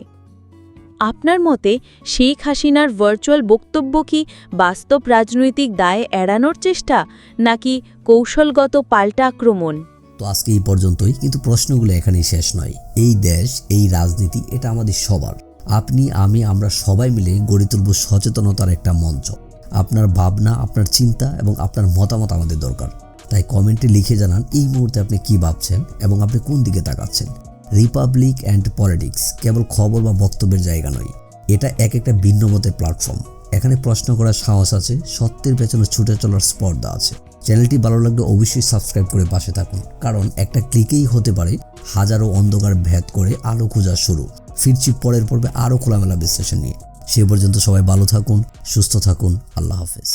আপনার মতে শেখ হাসিনার ভার্চুয়াল বক্তব্য কি বাস্তব রাজনৈতিক দায় এড়ানোর চেষ্টা, নাকি কৌশলগত পাল্টা আক্রমণ? তো আজকে এই পর্যন্তই, কিন্তু প্রশ্নগুলো এখানেই শেষ নয়। এই দেশ, এই রাজনীতি, এটা আমাদের সবার। আপনি, আমি, আমরা সবাই মিলে গড়ে তুলব সচেতনতার একটা মঞ্চ। আপনার ভাবনা, আপনার চিন্তা এবং আপনার মতামত আমাদের দরকার। তাই কমেন্টে লিখে জানান এই মুহূর্তে আপনি কি ভাবছেন এবং আপনি কোন দিকে তাকাচ্ছেন। রিপাবলিক অ্যান্ড পলিটিক্স কেবল খবর বা বক্তব্যের জায়গা নয়, এটা একটা ভিন্ন মতের প্ল্যাটফর্ম। এখানে প্রশ্ন করার সাহস আছে, সত্যের পেছনে ছুটে চলার স্পর্ধা আছে। চ্যানেলটি ভালো লাগলে অবশ্যই সাবস্ক্রাইব করে পাশে থাকুন, কারণ একটা ক্লিকেই হতে পারে হাজারো অন্ধকার ভেদ করে আলো খোঁজা শুরু। ফিরছি পরের পর্বে আরও খোলামেলা বিশ্লেষণ নিয়ে। সে পর্যন্ত সবাই ভালো থাকুন, সুস্থ থাকুন। আল্লাহ হাফেজ।